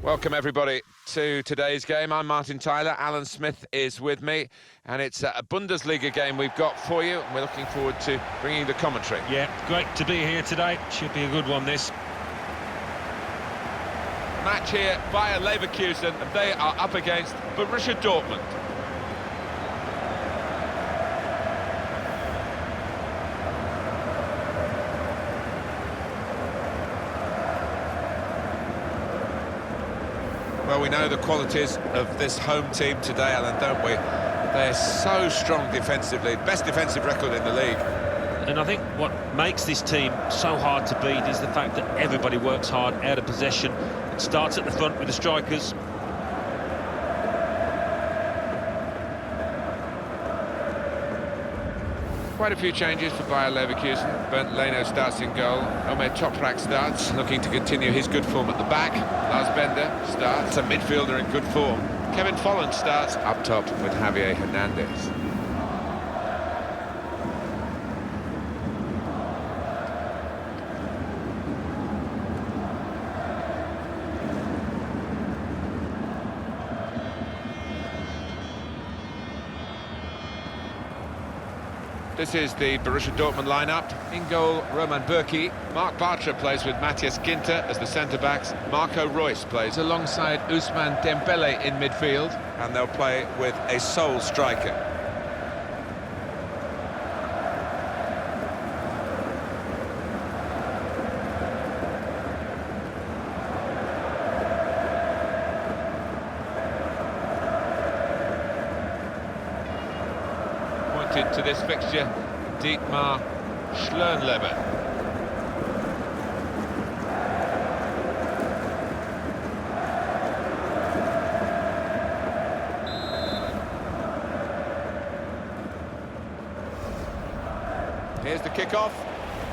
Welcome everybody to today's game. I'm Martin Tyler, Alan Smith is with me, and it's a Bundesliga game we've got for you, and we're looking forward to bringing the commentary. Yeah, great to be here today. Should be a good one, this. Match here via Leverkusen, and they are up against Borussia Dortmund. Well, we know the qualities of this home team today, Alan, don't we? They're so strong defensively, best defensive record in the league. And I think what makes this team so hard to beat is the fact that everybody works hard out of possession. It starts at the front with the strikers. Quite a few changes for Bayer Leverkusen. Bernd Leno starts in goal. Omer Toprak starts, looking to continue his good form at the back. Lars Bender starts, a midfielder in good form. Kevin Folland starts up top with Javier Hernandez. This is the Borussia Dortmund lineup. In goal, Roman Bürki. Marc Bartra plays with Matthias Ginter as the centre-backs. Marco Reus plays alongside Ousmane Dembele in midfield. And they'll play with a sole striker. To this fixture, Dietmar Schlernleber. Here's the kick-off,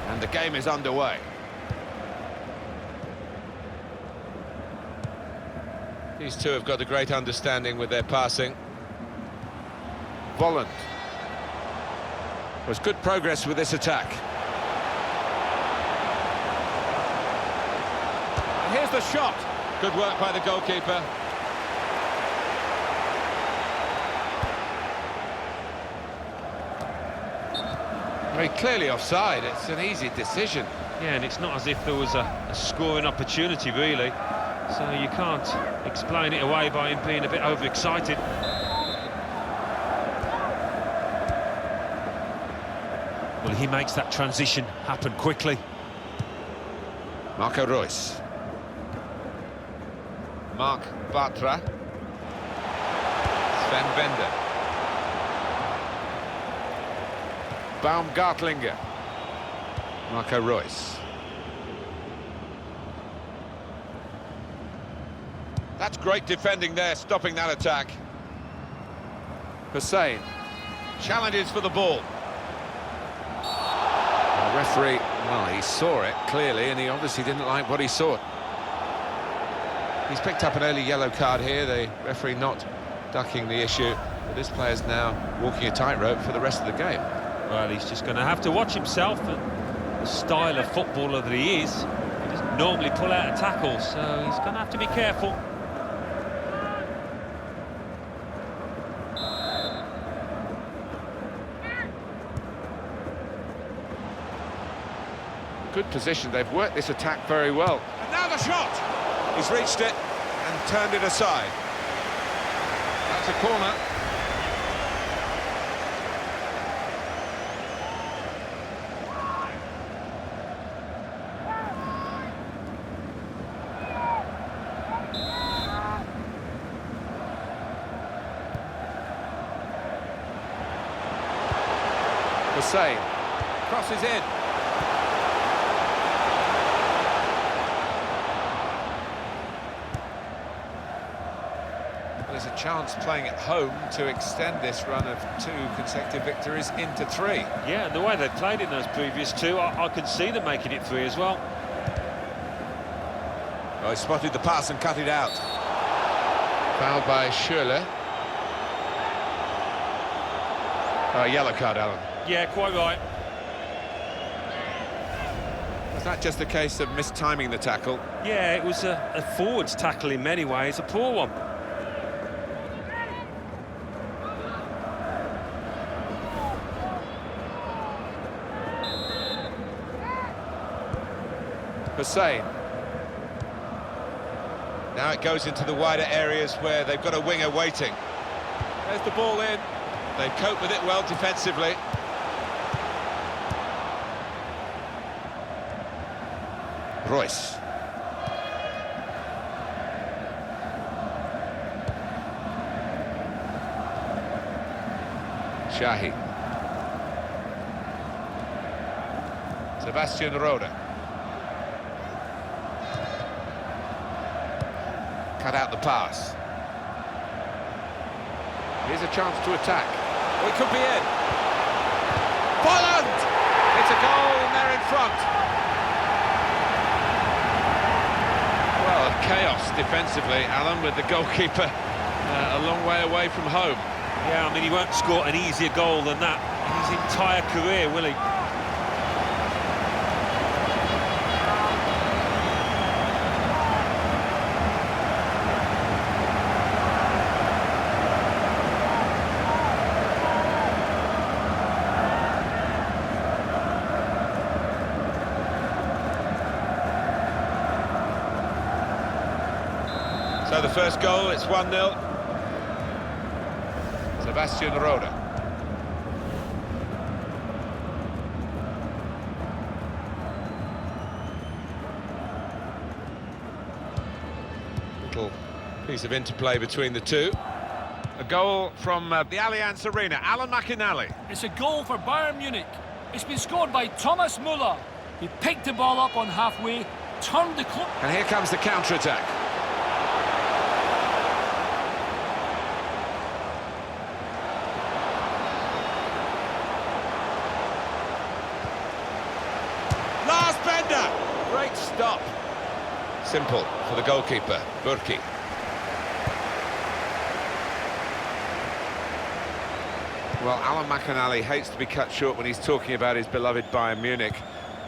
and the game is underway. These two have got a great understanding with their passing. Volland. Was good progress with this attack. And here's the shot. Good work by the goalkeeper. Very clearly offside. It's an easy decision. Yeah, and it's not as if there was a scoring opportunity, really. So you can't explain it away by him being a bit overexcited. Well, he makes that transition happen quickly. Marco Reus. Marc Bartra. Sven Bender. Baumgartlinger. Marco Reus. That's great defending there, stopping that attack. Hussein challenges for the ball. The referee, well, he saw it clearly, and he obviously didn't like what he saw. He's picked up an early yellow card here, the referee not ducking the issue. But this player's now walking a tightrope for the rest of the game. Well, he's just going to have to watch himself, and the style of footballer that he is. He doesn't normally pull out a tackle, so he's going to have to be careful. Good position, they've worked this attack very well. And now the shot! He's reached it and turned it aside. That's a corner. Hussein crosses in. There's a chance playing at home to extend this run of 2 consecutive victories into 3. Yeah, and the way they played in those previous 2, I can see them making it 3 as well. Oh, he spotted the pass and cut it out. Fouled by Schürrle. Yellow card, Alan. Yeah, quite right. that just a case of mistiming the tackle? Yeah, it was a forwards tackle in many ways, a poor one. Hussein. Now it goes into the wider areas where they've got a winger waiting. There's the ball in. They cope with it well defensively. Royce. Shahi. Sebastian Rode. Cut out the pass. Here's a chance to attack. Oh, it could be in. Bolland! It's a goal and they're in front. Well, chaos defensively, Alan, with the goalkeeper a long way away from home. Yeah, I mean, he won't score an easier goal than that in his entire career, will he? So the first goal, it's 1-0. Sebastian Rode. Little piece of interplay between the two. A goal from the Allianz Arena. Alan McInally. It's a goal for Bayern Munich. It's been scored by Thomas Müller. He picked the ball up on halfway, turned the clock. And here comes the counter-attack. Great stop. Simple for the goalkeeper, Burki. Well, Alan McInally hates to be cut short when he's talking about his beloved Bayern Munich,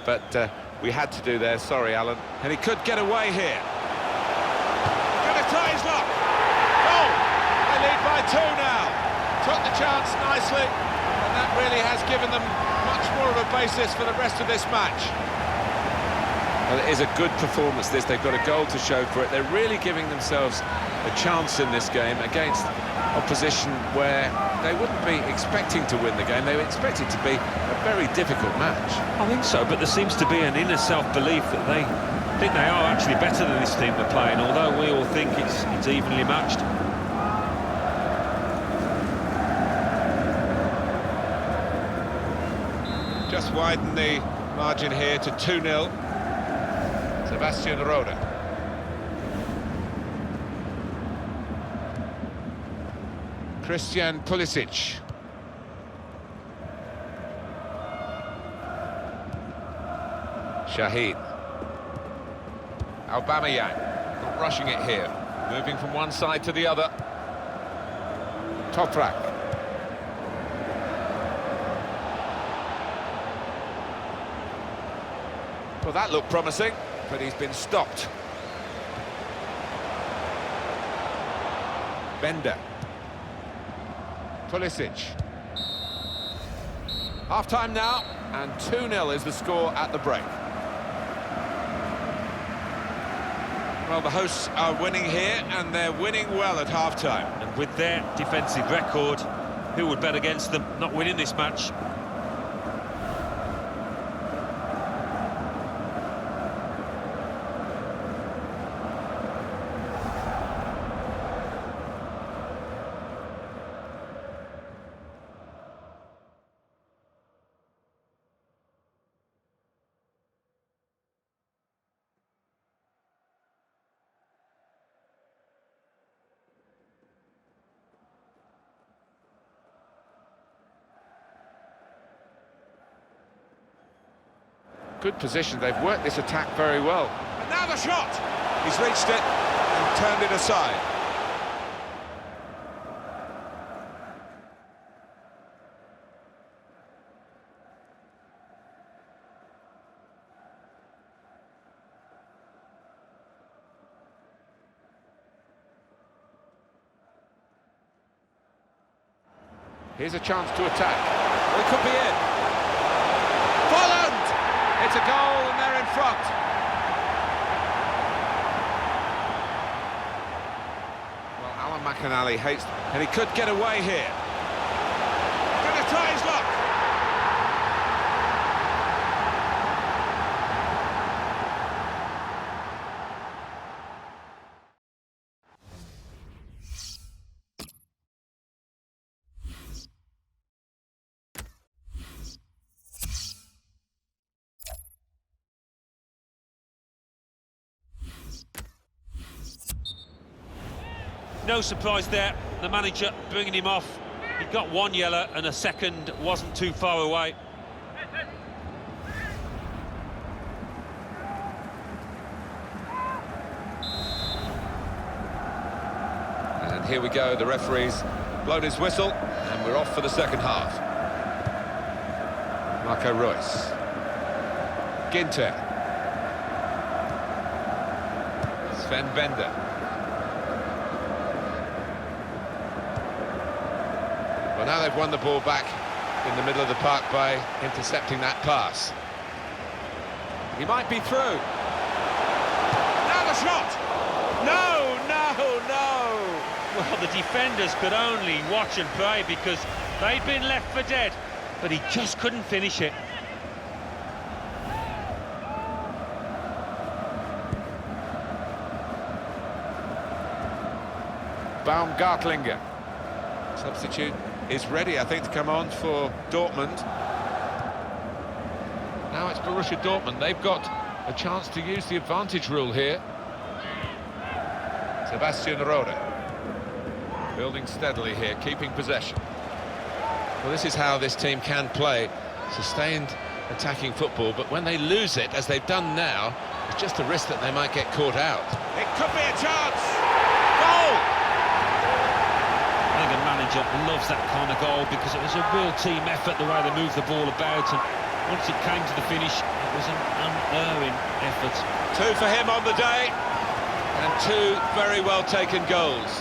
but we had to do there, sorry Alan. And he could get away here. Gonna tie his lock. Goal! They lead by 2 now. Took the chance nicely, and that really has given them much more of a basis for the rest of this match. Well, it is a good performance, this. They've got a goal to show for it. They're really giving themselves a chance in this game against opposition where they wouldn't be expecting to win the game. They were expected to be a very difficult match. I think so, but there seems to be an inner self-belief that they think they are actually better than this team they're playing, although we all think it's evenly matched. Just widen the margin here to 2-0. Sebastian Rode. Christian Pulisic. Shaheen. Aubameyang. Not rushing it here. Moving from one side to the other. Toprak. Well, that looked promising, but he's been stopped. Bender. Pulisic. Half-time now, and 2-0 is the score at the break. Well, the hosts are winning here, and they're winning well at half-time. And with their defensive record, who would bet against them not winning this match? Good position, they've worked this attack very well. And now the shot! He's reached it and turned it aside. Here's a chance to attack. Well, it could be it. Folland! It's a goal and they're in front. Well, Alan McInally hates, and he could get away here. Gonna try his luck. No surprise there, the manager bringing him off. He got one yellow and a second wasn't too far away. And here we go, the referee's blown his whistle, and we're off for the second half. Marco Reus. Ginter. Sven Bender. Well, now they've won the ball back in the middle of the park by intercepting that pass. He might be through. Now the shot! No, no, no! Well, the defenders could only watch and pray because they'd been left for dead, but he just couldn't finish it. Baumgartlinger. Substitute is ready, I think, to come on for Dortmund. Now it's Borussia Dortmund. They've got a chance to use the advantage rule here. Sebastian Rode. Building steadily here, keeping possession. Well, this is how this team can play. Sustained attacking football, but when they lose it, as they've done now, it's just a risk that they might get caught out. It could be a chance! Goal! I think the manager loves that kind of goal because it was a real team effort, the way they moved the ball about, and once it came to the finish, it was an unerring effort. 2 for him on the day, and 2 very well taken goals.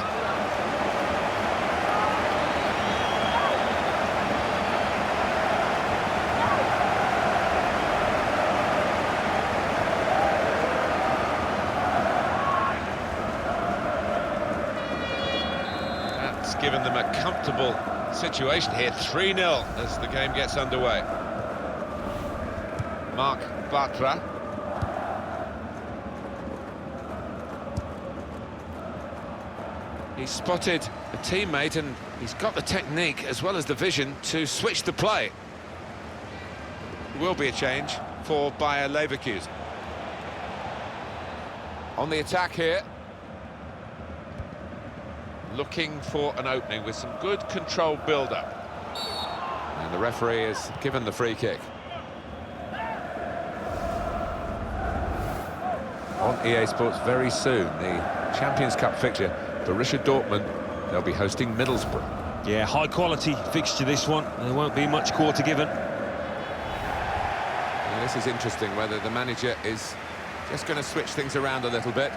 Given them a comfortable situation here, 3-0 as the game gets underway. Marc Bartra. He's spotted a teammate and he's got the technique as well as the vision to switch the play. There will be a change for Bayer Leverkusen. On the attack here. Looking for an opening with some good controlled build-up. And the referee has given the free kick. On EA Sports very soon, the Champions Cup fixture, Borussia Dortmund, they'll be hosting Middlesbrough. Yeah, high-quality fixture this one. There won't be much quarter given. Now, this is interesting, whether the manager is just going to switch things around a little bit.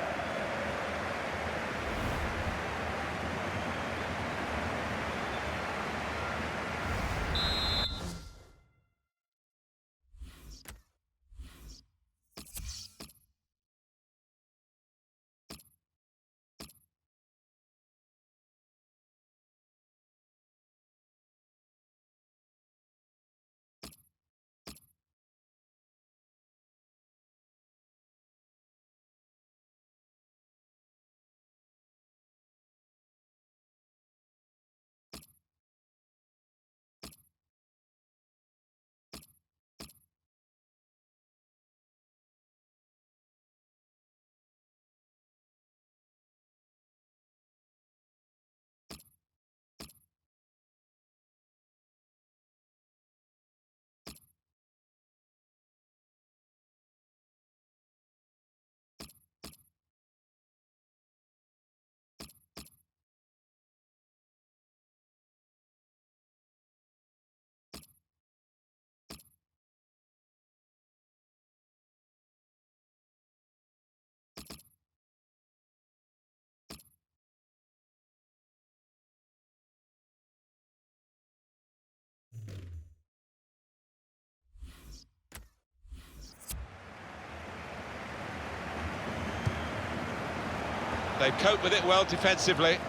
They've coped with it well defensively.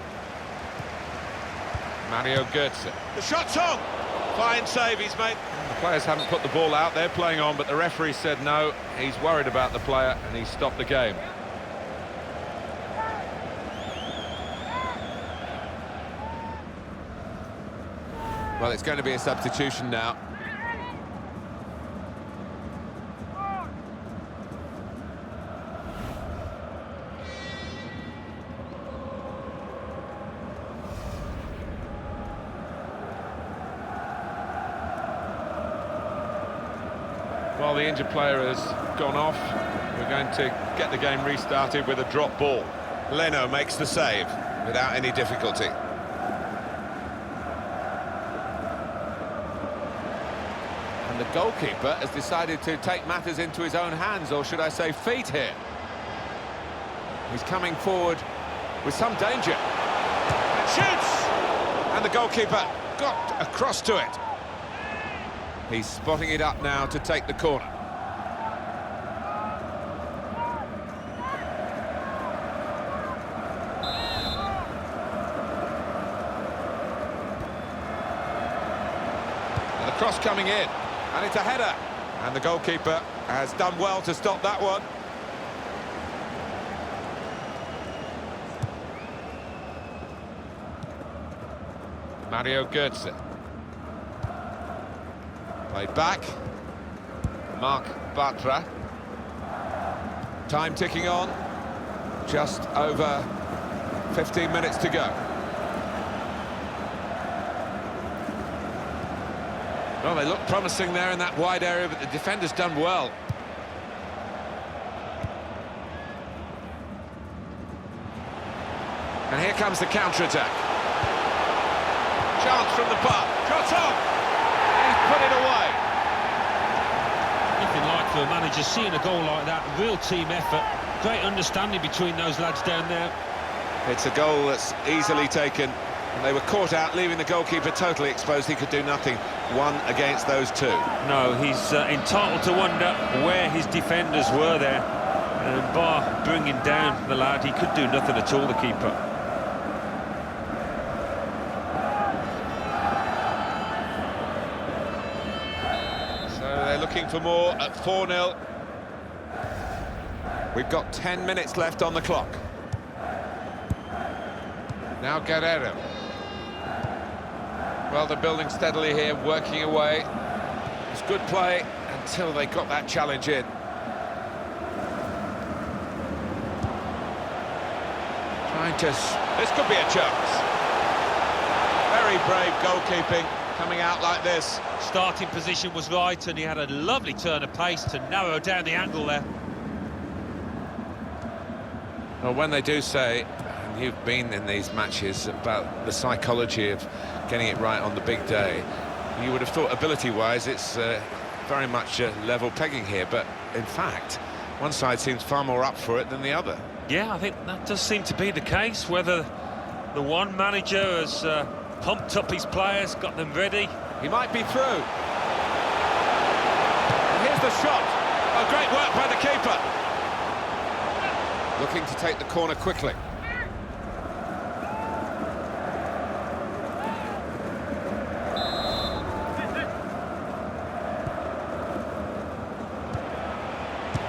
Mario Götze. The shot's on! Fine save he's made. The players haven't put the ball out, they're playing on, but the referee said no. He's worried about the player and he stopped the game. Well, it's going to be a substitution now. Well, the injured player has gone off. We're going to get the game restarted with a drop ball. Leno makes the save without any difficulty. And the goalkeeper has decided to take matters into his own hands, or should I say feet here. He's coming forward with some danger. And shoots! And the goalkeeper got across to it. He's spotting it up now to take the corner. And the cross coming in, and it's a header. And the goalkeeper has done well to stop that one. Mario Götze. Played back. Marc Bartra. Time ticking on. Just over 15 minutes to go. Well, they look promising there in that wide area, but the defender's done well. And here comes the counter-attack. Chance from the park. Shot on! Put it away. Nothing like for a manager seeing a goal like that. Real team effort. Great understanding between those lads down there. It's a goal that's easily taken. And they were caught out, leaving the goalkeeper totally exposed. He could do nothing. One against those two. No, he's entitled to wonder where his defenders were there. And bar bringing down the lad, he could do nothing at all, the keeper. Looking for more at 4-0. We've got 10 minutes left on the clock. Now Guerrero. Well, they're building steadily here, working away. It's good play until they got that challenge in. Trying to... This could be a chance. Very brave goalkeeping. Coming out like this. Starting position was right, and he had a lovely turn of pace to narrow down the angle there. Well, when they do say, and you've been in these matches, about the psychology of getting it right on the big day, you would have thought ability-wise it's very much level pegging here, but in fact, one side seems far more up for it than the other. Yeah, I think that does seem to be the case, whether the one manager has pumped up his players, got them ready. He might be through. And here's the shot. Oh, great work by the keeper. Looking to take the corner quickly.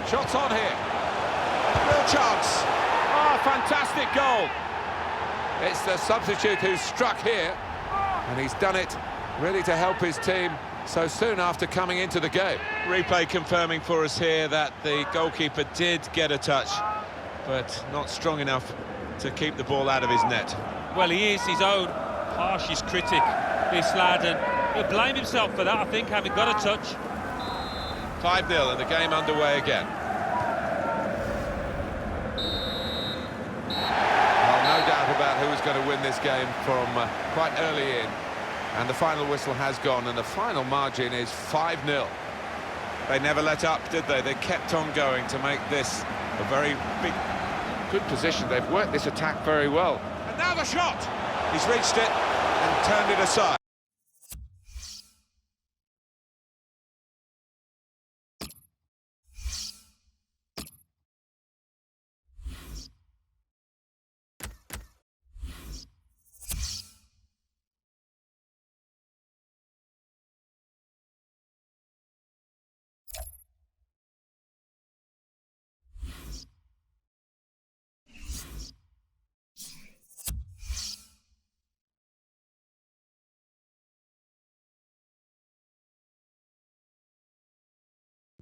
Shots on here. Real chance. Oh, fantastic goal. It's the substitute who's struck here, and he's done it really to help his team so soon after coming into the game. Replay confirming for us here that the goalkeeper did get a touch, but not strong enough to keep the ball out of his net. Well, he is his own harshest critic, this lad, and he'll blame himself for that, I think, having got a touch. 5-0 and the game underway again. About who is going to win this game from quite early in, and the final whistle has gone, and the final margin is 5-0. They never let up, did they? They kept on going to make this a very big, good position. They've worked this attack very well. And now the shot! He's reached it and turned it aside.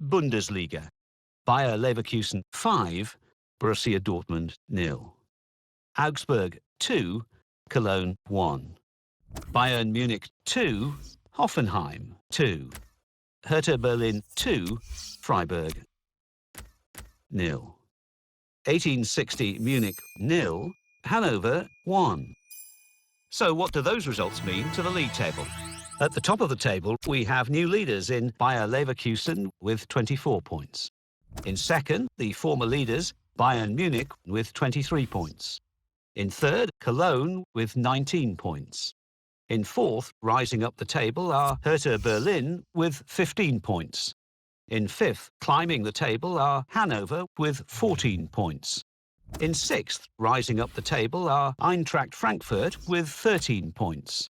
Bundesliga. Bayer Leverkusen 5, Borussia Dortmund 0. Augsburg 2, Cologne 1. Bayern Munich 2, Hoffenheim 2. Hertha Berlin 2, Freiburg 0. 1860 Munich 0, Hanover 1. So what do those results mean to the league table? At the top of the table, we have new leaders in Bayer Leverkusen with 24 points. In second, the former leaders, Bayern Munich, with 23 points. In third, Cologne with 19 points. In fourth, rising up the table, are Hertha Berlin with 15 points. In fifth, climbing the table, are Hanover with 14 points. In sixth, rising up the table, are Eintracht Frankfurt with 13 points.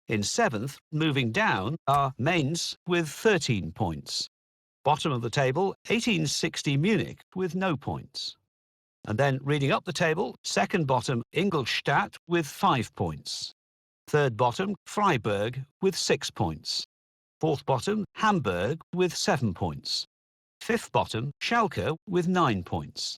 In seventh, moving down, are Mainz with 13 points. Bottom of the table, 1860 Munich with no points. And then reading up the table, second bottom, Ingolstadt with 5 points. Third bottom, Freiburg with 6 points. Fourth bottom, Hamburg with 7 points. Fifth bottom, Schalke with 9 points.